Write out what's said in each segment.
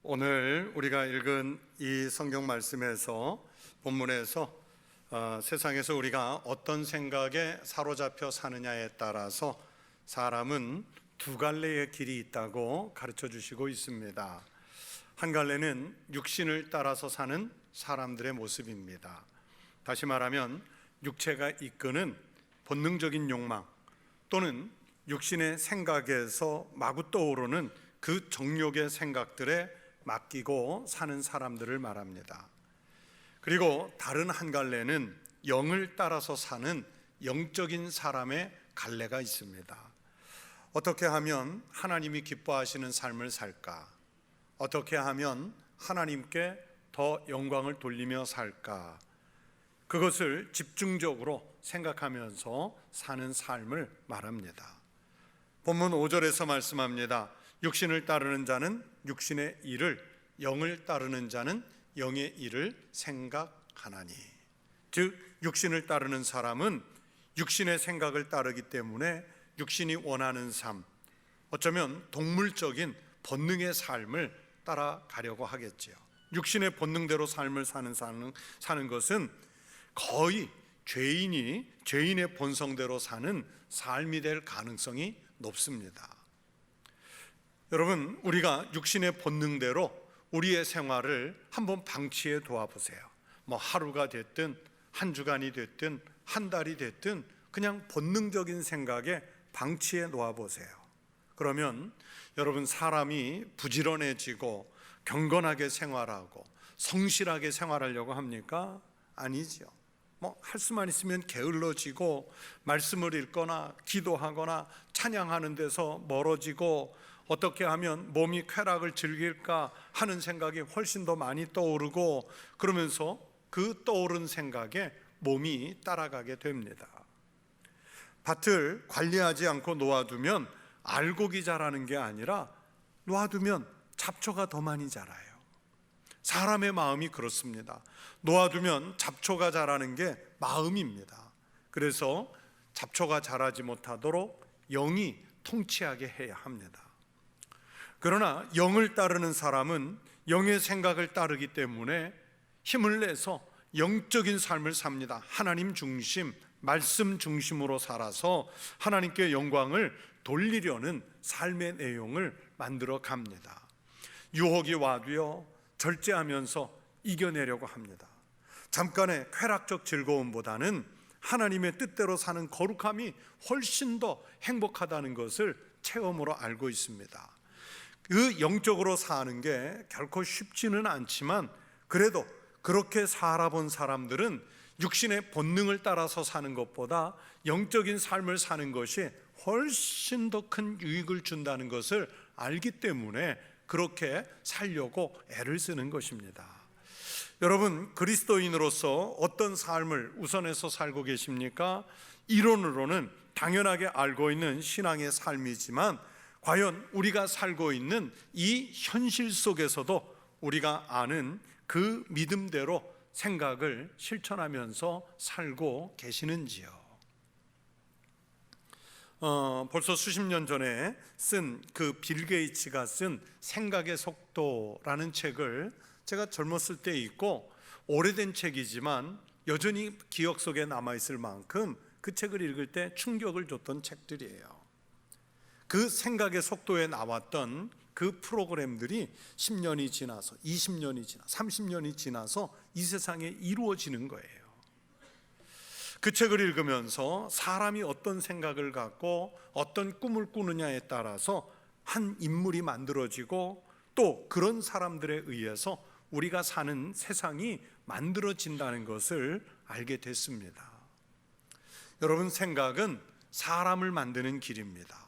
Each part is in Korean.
오늘 우리가 읽은 이 성경 말씀에서 본문에서 세상에서 우리가 어떤 생각에 사로잡혀 사느냐에 따라서 사람은 두 갈래의 길이 있다고 가르쳐 주시고 있습니다. 한 갈래는 육신을 따라서 사는 사람들의 모습입니다. 다시 말하면 육체가 이끄는 본능적인 욕망 또는 육신의 생각에서 마구 떠오르는 그 정욕의 생각들에 맡기고 사는 사람들을 말합니다. 그리고 다른 한 갈래는 영을 따라서 사는 영적인 사람의 갈래가 있습니다. 어떻게 하면 하나님이 기뻐하시는 삶을 살까? 어떻게 하면 하나님께 더 영광을 돌리며 살까? 그것을 집중적으로 생각하면서 사는 삶을 말합니다. 본문 5절에서 말씀합니다. 육신을 따르는 자는 육신의 일을, 영을 따르는 자는 영의 일을 생각하나니. 즉 육신을 따르는 사람은 육신의 생각을 따르기 때문에 육신이 원하는 삶, 어쩌면 동물적인 본능의 삶을 따라가려고 하겠지요. 육신의 본능대로 삶을 사는 것은 거의 죄인의 본성대로 사는 삶이 될 가능성이 높습니다. 여러분, 우리가 육신의 본능대로 우리의 생활을 한번 방치해 놓아보세요. 하루가 됐든 한 주간이 됐든 한 달이 됐든 그냥 본능적인 생각에 방치해 놓아보세요. 그러면 여러분, 사람이 부지런해지고 경건하게 생활하고 성실하게 생활하려고 합니까? 아니죠. 할 수만 있으면 게을러지고 말씀을 읽거나 기도하거나 찬양하는 데서 멀어지고 어떻게 하면 몸이 쾌락을 즐길까 하는 생각이 훨씬 더 많이 떠오르고 그러면서 그 떠오른 생각에 몸이 따라가게 됩니다. 밭을 관리하지 않고 놓아두면 알곡이 자라는 게 아니라 놓아두면 잡초가 더 많이 자라요. 사람의 마음이 그렇습니다. 놓아두면 잡초가 자라는 게 마음입니다. 그래서 잡초가 자라지 못하도록 영이 통치하게 해야 합니다. 그러나 영을 따르는 사람은 영의 생각을 따르기 때문에 힘을 내서 영적인 삶을 삽니다. 하나님 중심, 말씀 중심으로 살아서 하나님께 영광을 돌리려는 삶의 내용을 만들어 갑니다. 유혹이 와도요, 절제하면서 이겨내려고 합니다. 잠깐의 쾌락적 즐거움보다는 하나님의 뜻대로 사는 거룩함이 훨씬 더 행복하다는 것을 체험으로 알고 있습니다. 그 영적으로 사는 게 결코 쉽지는 않지만 그래도 그렇게 살아본 사람들은 육신의 본능을 따라서 사는 것보다 영적인 삶을 사는 것이 훨씬 더 큰 유익을 준다는 것을 알기 때문에 그렇게 살려고 애를 쓰는 것입니다. 여러분, 그리스도인으로서 어떤 삶을 우선해서 살고 계십니까? 이론으로는 당연하게 알고 있는 신앙의 삶이지만 과연 우리가 살고 있는 이 현실 속에서도 우리가 아는 그 믿음대로 생각을 실천하면서 살고 계시는지요? 벌써 수십 년 전에 쓴 그 빌 게이츠가 쓴 생각의 속도라는 책을 제가 젊었을 때 읽고 오래된 책이지만 여전히 기억 속에 남아있을 만큼 그 책을 읽을 때 충격을 줬던 책들이에요. 그 생각의 속도에 나왔던 그 프로그램들이 10년이 지나서 20년이 지나 30년이 지나서 이 세상에 이루어지는 거예요. 그 책을 읽으면서 사람이 어떤 생각을 갖고 어떤 꿈을 꾸느냐에 따라서 한 인물이 만들어지고 또 그런 사람들에 의해서 우리가 사는 세상이 만들어진다는 것을 알게 됐습니다. 여러분, 생각은 사람을 만드는 길입니다.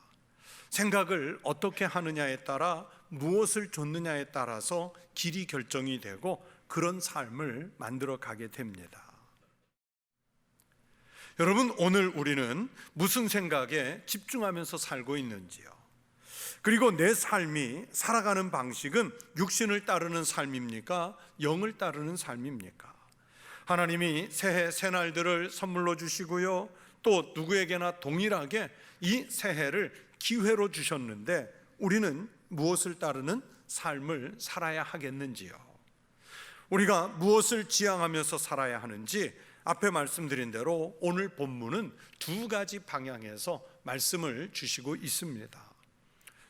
생각을 어떻게 하느냐에 따라 무엇을 줬느냐에 따라서 길이 결정이 되고 그런 삶을 만들어 가게 됩니다. 여러분, 오늘 우리는 무슨 생각에 집중하면서 살고 있는지요? 그리고 내 삶이 살아가는 방식은 육신을 따르는 삶입니까? 영을 따르는 삶입니까? 하나님이 새해 새날들을 선물로 주시고요, 또 누구에게나 동일하게 이 새해를 기회로 주셨는데 우리는 무엇을 따르는 삶을 살아야 하겠는지요? 우리가 무엇을 지향하면서 살아야 하는지 앞에 말씀드린 대로 오늘 본문은 두 가지 방향에서 말씀을 주시고 있습니다.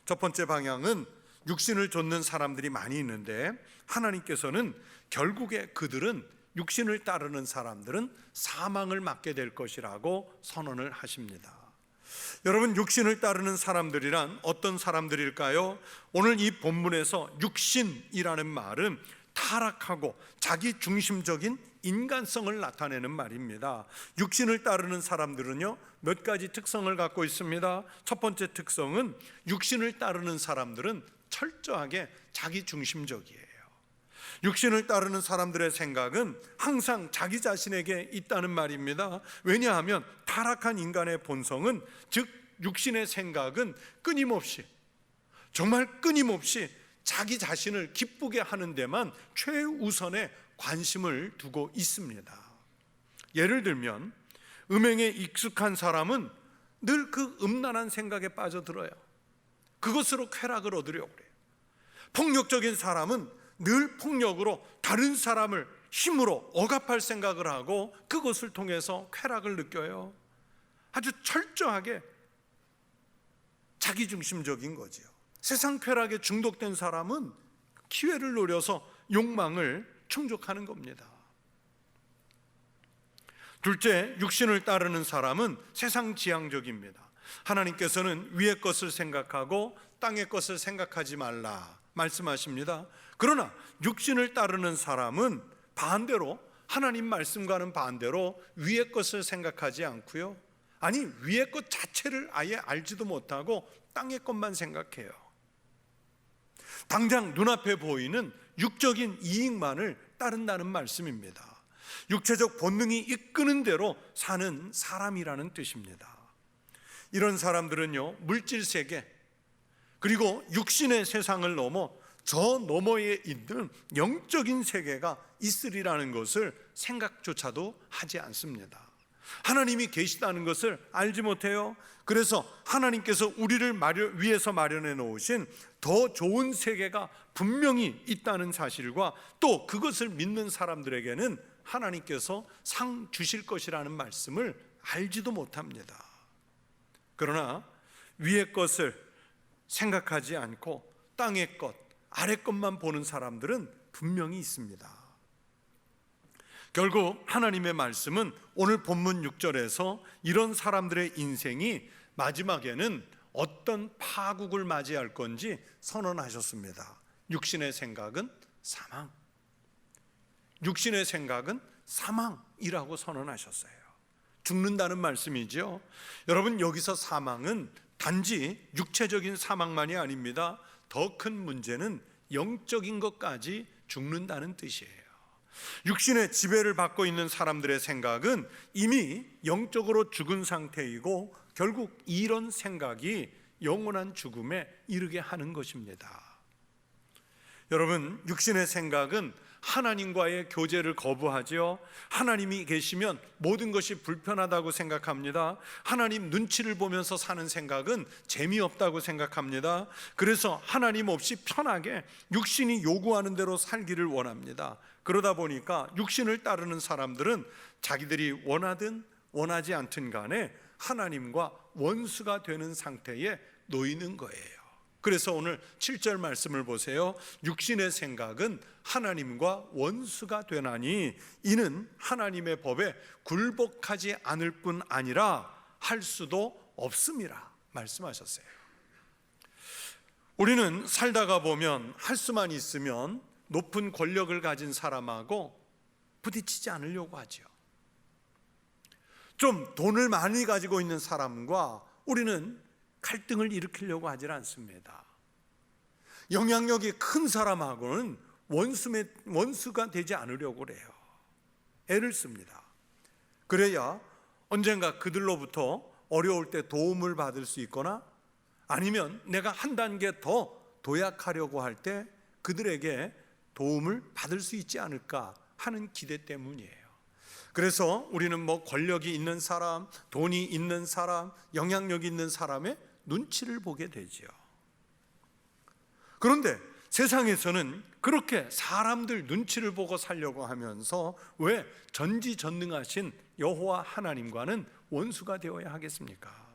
첫 번째 방향은 육신을 좇는 사람들이 많이 있는데 하나님께서는 결국에 그들은 육신을 따르는 사람들은 사망을 맞게 될 것이라고 선언을 하십니다. 여러분, 육신을 따르는 사람들이란 어떤 사람들일까요? 오늘 이 본문에서 육신이라는 말은 타락하고 자기 중심적인 인간성을 나타내는 말입니다. 육신을 따르는 사람들은요, 몇 가지 특성을 갖고 있습니다. 첫 번째 특성은 육신을 따르는 사람들은 철저하게 자기 중심적이에요. 육신을 따르는 사람들의 생각은 항상 자기 자신에게 있다는 말입니다. 왜냐하면 타락한 인간의 본성은, 즉 육신의 생각은 끊임없이, 정말 끊임없이 자기 자신을 기쁘게 하는 데만 최우선의 관심을 두고 있습니다. 예를 들면 음행에 익숙한 사람은 늘 그 음란한 생각에 빠져들어요. 그것으로 쾌락을 얻으려고 그래요. 폭력적인 사람은 늘 폭력으로 다른 사람을 힘으로 억압할 생각을 하고 그것을 통해서 쾌락을 느껴요. 아주 철저하게 자기중심적인 거지요. 세상 쾌락에 중독된 사람은 기회를 노려서 욕망을 충족하는 겁니다. 둘째, 육신을 따르는 사람은 세상 지향적입니다. 하나님께서는 위의 것을 생각하고 땅의 것을 생각하지 말라 말씀하십니다. 그러나 육신을 따르는 사람은 반대로, 하나님 말씀과는 반대로 위의 것을 생각하지 않고요, 아니 위의 것 자체를 아예 알지도 못하고 땅의 것만 생각해요. 당장 눈앞에 보이는 육적인 이익만을 따른다는 말씀입니다. 육체적 본능이 이끄는 대로 사는 사람이라는 뜻입니다. 이런 사람들은요, 물질 세계 그리고 육신의 세상을 넘어 저 너머에 있는 영적인 세계가 있으리라는 것을 생각조차도 하지 않습니다. 하나님이 계시다는 것을 알지 못해요. 그래서 하나님께서 우리를 위해서 마련해 놓으신 더 좋은 세계가 분명히 있다는 사실과 또 그것을 믿는 사람들에게는 하나님께서 상 주실 것이라는 말씀을 알지도 못합니다. 그러나 위의 것을 생각하지 않고 땅의 것, 아래 것만 보는 사람들은 분명히 있습니다. 결국 하나님의 말씀은 오늘 본문 6절에서 이런 사람들의 인생이 마지막에는 어떤 파국을 맞이할 건지 선언하셨습니다. 육신의 생각은 사망, 육신의 생각은 사망이라고 선언하셨어요. 죽는다는 말씀이죠. 여러분, 여기서 사망은 단지 육체적인 사망만이 아닙니다. 더 큰 문제는 영적인 것까지 죽는다는 뜻이에요. 육신의 지배를 받고 있는 사람들의 생각은 이미 영적으로 죽은 상태이고 결국 이런 생각이 영원한 죽음에 이르게 하는 것입니다. 여러분, 육신의 생각은 하나님과의 교제를 거부하죠. 하나님이 계시면 모든 것이 불편하다고 생각합니다. 하나님 눈치를 보면서 사는 생각은 재미없다고 생각합니다. 그래서 하나님 없이 편하게 육신이 요구하는 대로 살기를 원합니다. 그러다 보니까 육신을 따르는 사람들은 자기들이 원하든 원하지 않든 간에 하나님과 원수가 되는 상태에 놓이는 거예요. 그래서 오늘 7절 말씀을 보세요. 육신의 생각은 하나님과 원수가 되나니 이는 하나님의 법에 굴복하지 않을 뿐 아니라 할 수도 없음이라 말씀하셨어요. 우리는 살다가 보면 할 수만 있으면 높은 권력을 가진 사람하고 부딪히지 않으려고 하죠. 좀 돈을 많이 가지고 있는 사람과 우리는 갈등을 일으키려고 하질 않습니다. 영향력이 큰 사람하고는 원수가 되지 않으려고 그래요. 애를 씁니다. 그래야 언젠가 그들로부터 어려울 때 도움을 받을 수 있거나 아니면 내가 한 단계 더 도약하려고 할 때 그들에게 도움을 받을 수 있지 않을까 하는 기대 때문이에요. 그래서 우리는 권력이 있는 사람, 돈이 있는 사람, 영향력이 있는 사람의 눈치를 보게 되죠. 그런데 세상에서는 그렇게 사람들 눈치를 보고 살려고 하면서 왜 전지전능하신 여호와 하나님과는 원수가 되어야 하겠습니까?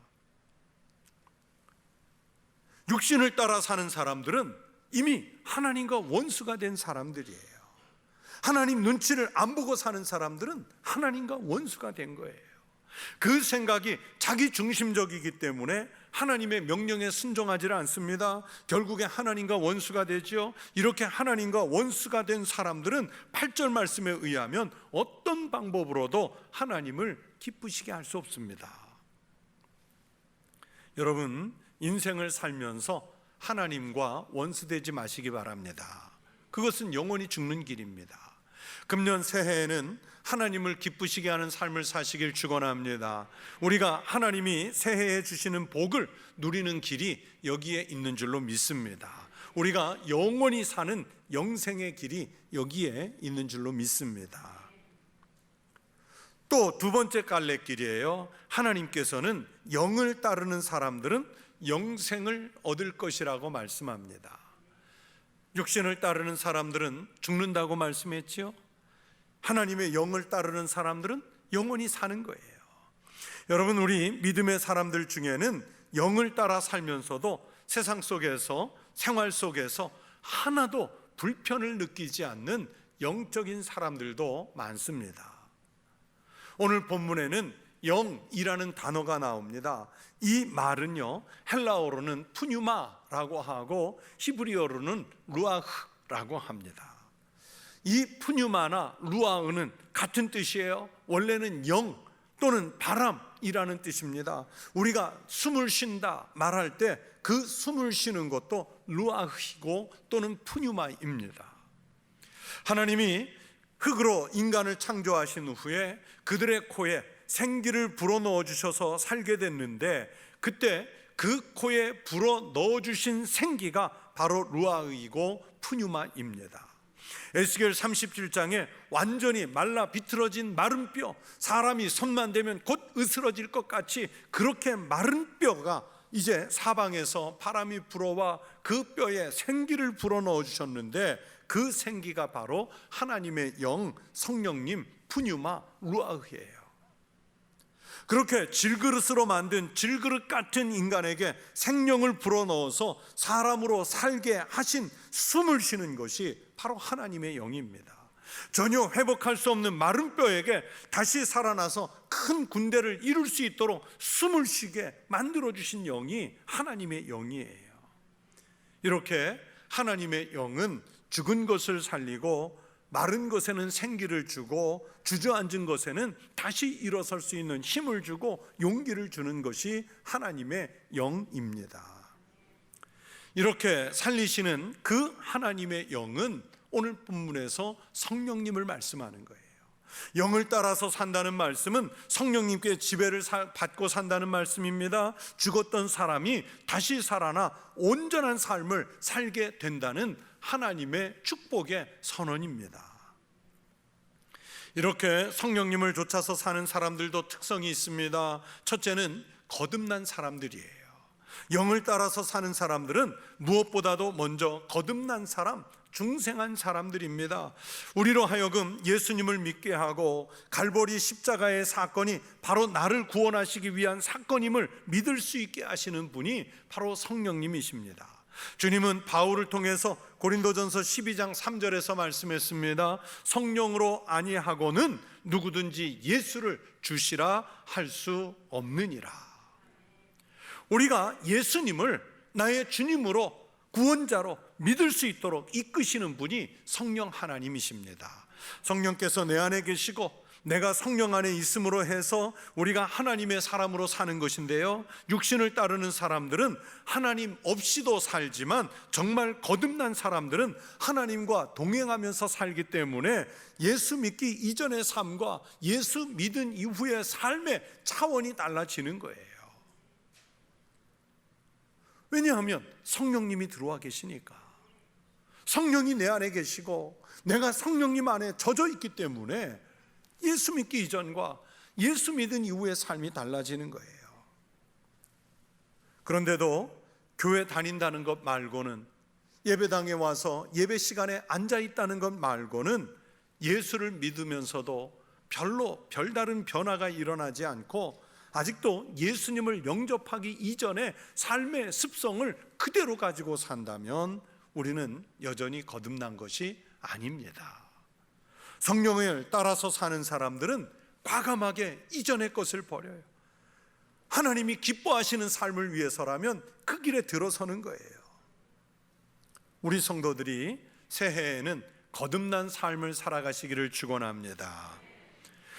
육신을 따라 사는 사람들은 이미 하나님과 원수가 된 사람들이에요. 하나님 눈치를 안 보고 사는 사람들은 하나님과 원수가 된 거예요. 그 생각이 자기 중심적이기 때문에 하나님의 명령에 순종하지 않습니다. 결국에 하나님과 원수가 되죠. 이렇게 하나님과 원수가 된 사람들은 8절 말씀에 의하면 어떤 방법으로도 하나님을 기쁘시게 할 수 없습니다. 여러분, 인생을 살면서 하나님과 원수되지 마시기 바랍니다. 그것은 영원히 죽는 길입니다. 금년 새해에는 하나님을 기쁘시게 하는 삶을 사시길 축원합니다. 우리가 하나님이 새해에 주시는 복을 누리는 길이 여기에 있는 줄로 믿습니다. 우리가 영원히 사는 영생의 길이 여기에 있는 줄로 믿습니다. 또 두 번째 갈래길이에요. 하나님께서는 영을 따르는 사람들은 영생을 얻을 것이라고 말씀합니다. 육신을 따르는 사람들은 죽는다고 말씀했지요. 하나님의 영을 따르는 사람들은 영원히 사는 거예요. 여러분, 우리 믿음의 사람들 중에는 영을 따라 살면서도 세상 속에서, 생활 속에서 하나도 불편을 느끼지 않는 영적인 사람들도 많습니다. 오늘 본문에는 영이라는 단어가 나옵니다. 이 말은요, 헬라어로는 푸뉴마라고 하고 히브리어로는 루아흐라고 합니다. 이 푸뉴마나 루아흐는 같은 뜻이에요. 원래는 영 또는 바람이라는 뜻입니다. 우리가 숨을 쉰다 말할 때 그 숨을 쉬는 것도 루아흐이고 또는 푸뉴마입니다. 하나님이 흙으로 인간을 창조하신 후에 그들의 코에 생기를 불어넣어 주셔서 살게 됐는데, 그때 그 코에 불어넣어 주신 생기가 바로 루아흐이고 푸뉴마입니다. 에스겔 37장에 완전히 말라 비틀어진 마른 뼈, 사람이 손만 대면 곧 으스러질 것 같이 그렇게 마른 뼈가 이제 사방에서 바람이 불어와 그 뼈에 생기를 불어넣어 주셨는데, 그 생기가 바로 하나님의 영, 성령님, 푸뉴마, 루아흐예요. 그렇게 질그릇으로 만든 질그릇 같은 인간에게 생명을 불어넣어서 사람으로 살게 하신 숨을 쉬는 것이 바로 하나님의 영입니다. 전혀 회복할 수 없는 마른 뼈에게 다시 살아나서 큰 군대를 이룰 수 있도록 숨을 쉬게 만들어주신 영이 하나님의 영이에요. 이렇게 하나님의 영은 죽은 것을 살리고 마른 것에는 생기를 주고 주저앉은 것에는 다시 일어설 수 있는 힘을 주고 용기를 주는 것이 하나님의 영입니다. 이렇게 살리시는 그 하나님의 영은 오늘 본문에서 성령님을 말씀하는 거예요. 영을 따라서 산다는 말씀은 성령님께 지배를 받고 산다는 말씀입니다. 죽었던 사람이 다시 살아나 온전한 삶을 살게 된다는 하나님의 축복의 선언입니다. 이렇게 성령님을 쫓아서 사는 사람들도 특성이 있습니다. 첫째는 거듭난 사람들이에요. 영을 따라서 사는 사람들은 무엇보다도 먼저 거듭난 사람, 중생한 사람들입니다. 우리로 하여금 예수님을 믿게 하고 갈보리 십자가의 사건이 바로 나를 구원하시기 위한 사건임을 믿을 수 있게 하시는 분이 바로 성령님이십니다. 주님은 바울을 통해서 고린도전서 12장 3절에서 말씀했습니다. 성령으로 아니하고는 누구든지 예수를 주시라 할 수 없느니라. 우리가 예수님을 나의 주님으로 구원자로 믿을 수 있도록 이끄시는 분이 성령 하나님이십니다. 성령께서 내 안에 계시고 내가 성령 안에 있음으로 해서 우리가 하나님의 사람으로 사는 것인데요, 육신을 따르는 사람들은 하나님 없이도 살지만 정말 거듭난 사람들은 하나님과 동행하면서 살기 때문에 예수 믿기 이전의 삶과 예수 믿은 이후의 삶의 차원이 달라지는 거예요. 왜냐하면 성령님이 들어와 계시니까. 성령이 내 안에 계시고 내가 성령님 안에 젖어 있기 때문에 예수 믿기 이전과 예수 믿은 이후의 삶이 달라지는 거예요. 그런데도 교회 다닌다는 것 말고는 예배당에 와서 예배 시간에 앉아 있다는 것 말고는 예수를 믿으면서도 별다른 변화가 일어나지 않고 아직도 예수님을 영접하기 이전에 삶의 습성을 그대로 가지고 산다면 우리는 여전히 거듭난 것이 아닙니다. 성령을 따라서 사는 사람들은 과감하게 이전의 것을 버려요. 하나님이 기뻐하시는 삶을 위해서라면 그 길에 들어서는 거예요. 우리 성도들이 새해에는 거듭난 삶을 살아가시기를 축원합니다.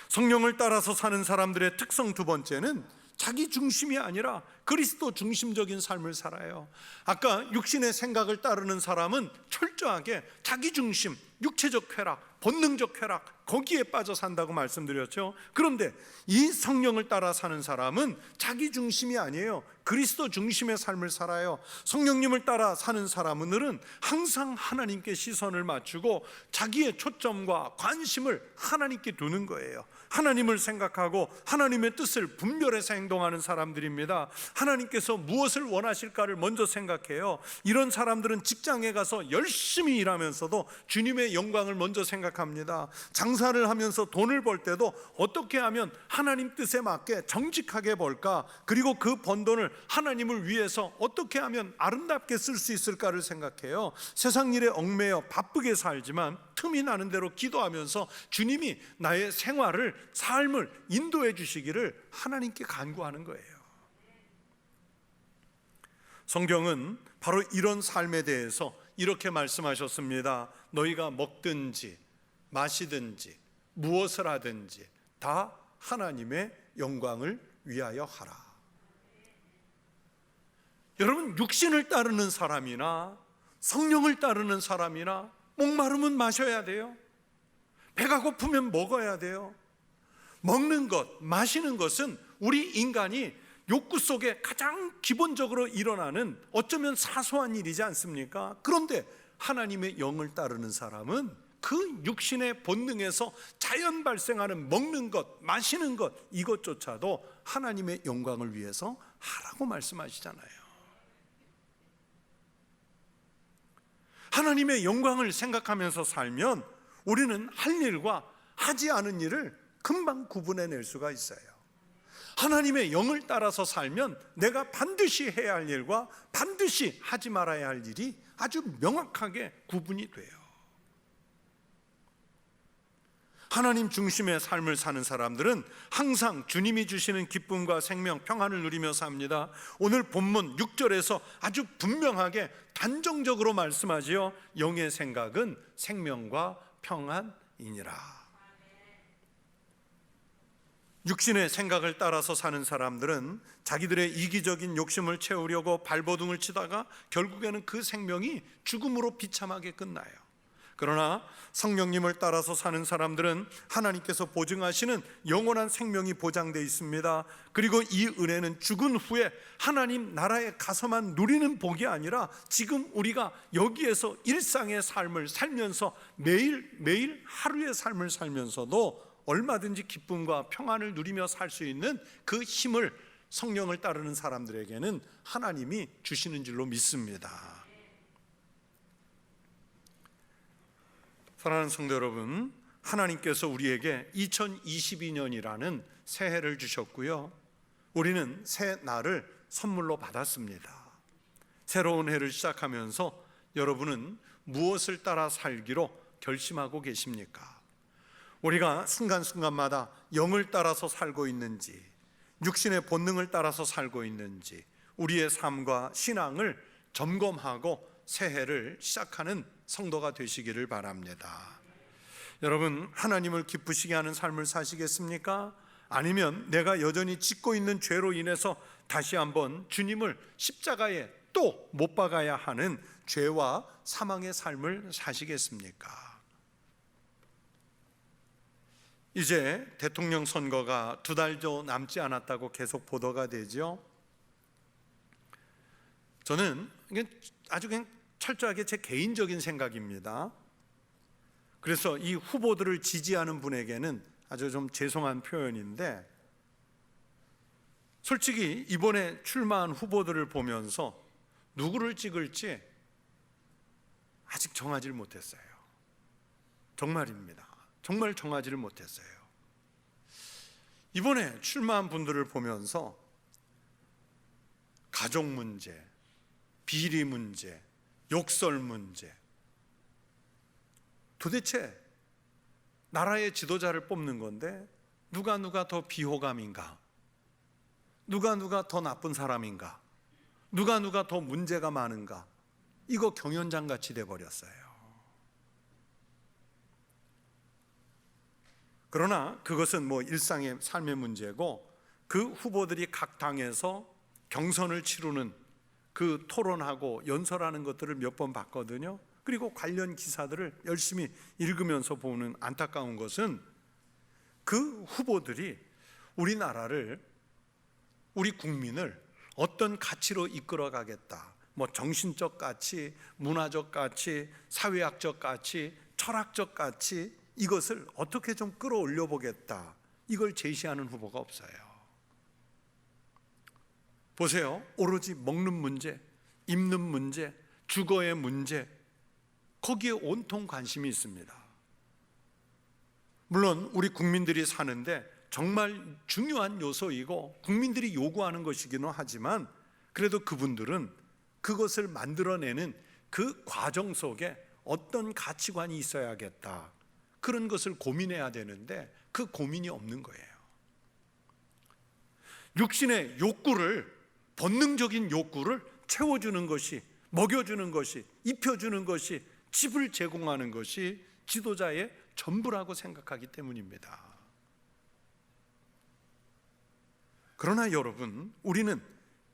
성령을 따라서 사는 사람들의 특성 두 번째는 자기 중심이 아니라 그리스도 중심적인 삶을 살아요. 아까 육신의 생각을 따르는 사람은 철저하게 자기 중심, 육체적 쾌락, 본능적 쾌락, 거기에 빠져 산다고 말씀드렸죠. 그런데 이 성령을 따라 사는 사람은 자기 중심이 아니에요. 그리스도 중심의 삶을 살아요. 성령님을 따라 사는 사람들은 항상 하나님께 시선을 맞추고 자기의 초점과 관심을 하나님께 두는 거예요. 하나님을 생각하고 하나님의 뜻을 분별해서 행동하는 사람들입니다. 하나님께서 무엇을 원하실까를 먼저 생각해요. 이런 사람들은 직장에 가서 열심히 일하면서도 주님의 영광을 먼저 생각합니다. 장사를 하면서 돈을 벌 때도 어떻게 하면 하나님 뜻에 맞게 정직하게 벌까, 그리고 그 번 돈을 하나님을 위해서 어떻게 하면 아름답게 쓸 수 있을까를 생각해요. 세상 일에 얽매여 바쁘게 살지만 틈이 나는 대로 기도하면서 주님이 나의 생활을, 삶을 인도해 주시기를 하나님께 간구하는 거예요. 성경은 바로 이런 삶에 대해서 이렇게 말씀하셨습니다. 너희가 먹든지 마시든지 무엇을 하든지 다 하나님의 영광을 위하여 하라. 여러분, 육신을 따르는 사람이나 성령을 따르는 사람이나 목마르면 마셔야 돼요. 배가 고프면 먹어야 돼요. 먹는 것, 마시는 것은 우리 인간이 욕구 속에 가장 기본적으로 일어나는 어쩌면 사소한 일이지 않습니까? 그런데 하나님의 영을 따르는 사람은 그 육신의 본능에서 자연 발생하는 먹는 것, 마시는 것, 이것조차도 하나님의 영광을 위해서 하라고 말씀하시잖아요. 하나님의 영광을 생각하면서 살면 우리는 할 일과 하지 않은 일을 금방 구분해낼 수가 있어요. 하나님의 영을 따라서 살면 내가 반드시 해야 할 일과 반드시 하지 말아야 할 일이 아주 명확하게 구분이 돼요. 하나님 중심의 삶을 사는 사람들은 항상 주님이 주시는 기쁨과 생명, 평안을 누리며 삽니다. 오늘 본문 6절에서 아주 분명하게 단정적으로 말씀하지요. 영의 생각은 생명과 평안이니라. 육신의 생각을 따라서 사는 사람들은 자기들의 이기적인 욕심을 채우려고 발버둥을 치다가 결국에는 그 생명이 죽음으로 비참하게 끝나요. 그러나 성령님을 따라서 사는 사람들은 하나님께서 보증하시는 영원한 생명이 보장되어 있습니다. 그리고 이 은혜는 죽은 후에 하나님 나라에 가서만 누리는 복이 아니라 지금 우리가 여기에서 일상의 삶을 살면서 매일 하루의 삶을 살면서도 얼마든지 기쁨과 평안을 누리며 살 수 있는 그 힘을 성령을 따르는 사람들에게는 하나님이 주시는 줄로 믿습니다. 사랑하는 성도 여러분, 하나님께서 우리에게 2022년이라는 새해를 주셨고요, 우리는 새 날을 선물로 받았습니다. 새로운 해를 시작하면서 여러분은 무엇을 따라 살기로 결심하고 계십니까? 우리가 순간순간마다 영을 따라서 살고 있는지, 육신의 본능을 따라서 살고 있는지 우리의 삶과 신앙을 점검하고 새해를 시작하는 성도가 되시기를 바랍니다. 여러분, 하나님을 기쁘시게 하는 삶을 사시겠습니까? 아니면 내가 여전히 짓고 있는 죄로 인해서 다시 한번 주님을 십자가에 또 못 박아야 하는 죄와 사망의 삶을 사시겠습니까? 이제 대통령 선거가 2달도 남지 않았다고 계속 보도가 되죠. 저는 아주 그냥 철저하게 제 개인적인 생각입니다. 그래서 이 후보들을 지지하는 분에게는 아주 좀 죄송한 표현인데, 솔직히 이번에 출마한 후보들을 보면서 누구를 찍을지 아직 정하지를 못했어요. 정말입니다. 정말 정하지를 못했어요. 이번에 출마한 분들을 보면서 가족 문제, 비리 문제, 욕설 문제, 도대체 나라의 지도자를 뽑는 건데 누가 더 비호감인가? 누가 더 나쁜 사람인가? 누가 더 문제가 많은가? 이거 경연장같이 돼버렸어요. 그러나 그것은 뭐 일상의 삶의 문제고, 그 후보들이 각 당에서 경선을 치르는 그 토론하고 연설하는 것들을 몇 번 봤거든요. 그리고 관련 기사들을 열심히 읽으면서 보는 안타까운 것은 그 후보들이 우리나라를, 우리 국민을 어떤 가치로 이끌어 가겠다, 뭐 정신적 가치, 문화적 가치, 사회학적 가치, 철학적 가치, 이것을 어떻게 좀 끌어올려 보겠다, 이걸 제시하는 후보가 없어요. 보세요. 오로지 먹는 문제, 입는 문제, 주거의 문제, 거기에 온통 관심이 있습니다. 물론 우리 국민들이 사는데 정말 중요한 요소이고 국민들이 요구하는 것이기는 하지만, 그래도 그분들은 그것을 만들어내는 그 과정 속에 어떤 가치관이 있어야겠다, 그런 것을 고민해야 되는데 그 고민이 없는 거예요. 육신의 욕구를, 본능적인 욕구를 채워주는 것이, 먹여주는 것이, 입혀주는 것이, 집을 제공하는 것이 지도자의 전부라고 생각하기 때문입니다. 그러나 여러분, 우리는,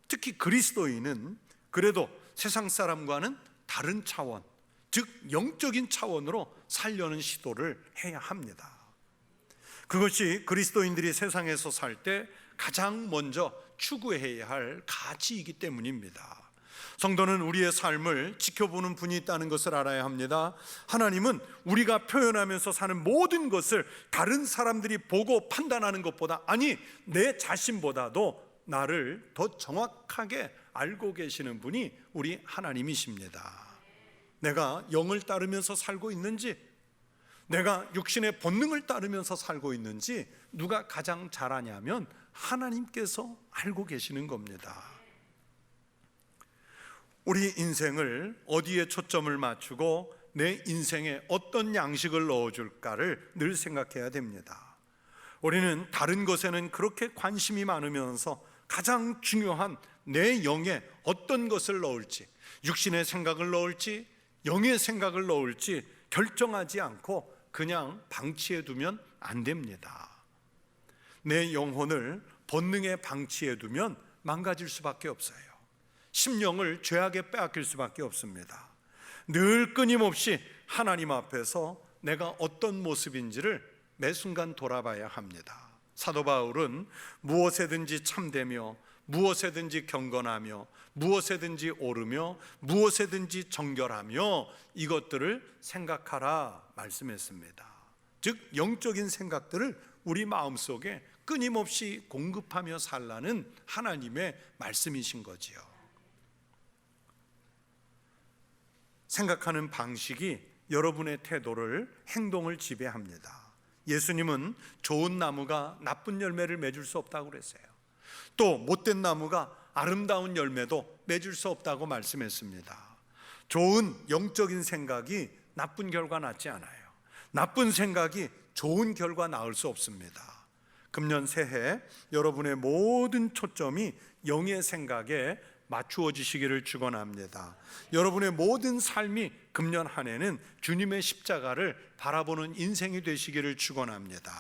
특히 그리스도인은 그래도 세상 사람과는 다른 차원, 즉 영적인 차원으로 살려는 시도를 해야 합니다. 그것이 그리스도인들이 세상에서 살 때 가장 먼저 추구해야 할 가치이기 때문입니다. 성도는 우리의 삶을 지켜보는 분이 있다는 것을 알아야 합니다. 하나님은 우리가 표현하면서 사는 모든 것을 다른 사람들이 보고 판단하는 것보다, 아니 내 자신보다도 나를 더 정확하게 알고 계시는 분이 우리 하나님이십니다. 내가 영을 따르면서 살고 있는지, 내가 육신의 본능을 따르면서 살고 있는지 누가 가장 잘 아냐면 하나님께서 알고 계시는 겁니다. 우리 인생을 어디에 초점을 맞추고 내 인생에 어떤 양식을 넣어줄까를 늘 생각해야 됩니다. 우리는 다른 것에는 그렇게 관심이 많으면서 가장 중요한 내 영에 어떤 것을 넣을지, 육신의 생각을 넣을지 영의 생각을 넣을지 결정하지 않고 그냥 방치해 두면 안 됩니다. 내 영혼을 본능에 방치해 두면 망가질 수밖에 없어요. 심령을 죄악에 빼앗길 수밖에 없습니다. 늘 끊임없이 하나님 앞에서 내가 어떤 모습인지를 매 순간 돌아봐야 합니다. 사도 바울은 무엇에든지 참되며 무엇에든지 경건하며 무엇에든지 오르며 무엇에든지 정결하며 이것들을 생각하라 말씀했습니다. 즉 영적인 생각들을 우리 마음속에 끊임없이 공급하며 살라는 하나님의 말씀이신 거지요. 생각하는 방식이 여러분의 태도를, 행동을 지배합니다. 예수님은 좋은 나무가 나쁜 열매를 맺을 수 없다고 그랬어요. 또 못된 나무가 아름다운 열매도 맺을 수 없다고 말씀했습니다. 좋은 영적인 생각이 나쁜 결과 낳지 않아요. 나쁜 생각이 좋은 결과 낳을 수 없습니다. 금년 새해 여러분의 모든 초점이 영의 생각에 맞추어지시기를 축원합니다. 여러분의 모든 삶이 금년 한 해는 주님의 십자가를 바라보는 인생이 되시기를 축원합니다.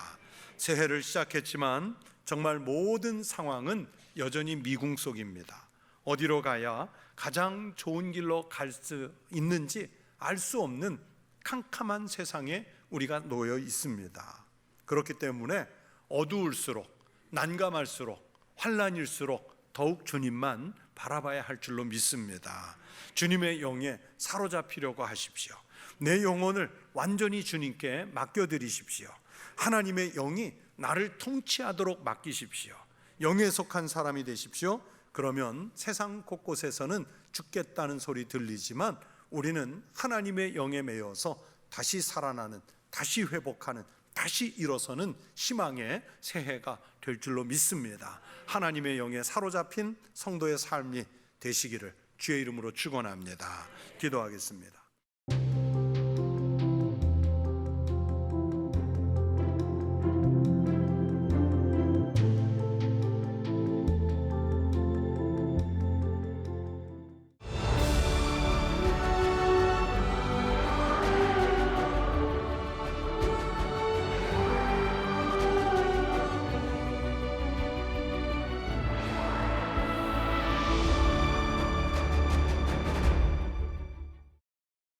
새해를 시작했지만 정말 모든 상황은 여전히 미궁 속입니다. 어디로 가야 가장 좋은 길로 갈 수 있는지 알 수 없는 캄캄한 세상에 우리가 놓여 있습니다. 그렇기 때문에 어두울수록, 난감할수록, 환난일수록 더욱 주님만 바라봐야 할 줄로 믿습니다. 주님의 영에 사로잡히려고 하십시오. 내 영혼을 완전히 주님께 맡겨드리십시오. 하나님의 영이 나를 통치하도록 맡기십시오. 영에 속한 사람이 되십시오. 그러면 세상 곳곳에서는 죽겠다는 소리 들리지만 우리는 하나님의 영에 매여서 다시 살아나는, 다시 회복하는, 다시 일어서는 희망의 새해가 될 줄로 믿습니다. 하나님의 영에 사로잡힌 성도의 삶이 되시기를 주의 이름으로 축원합니다. 기도하겠습니다.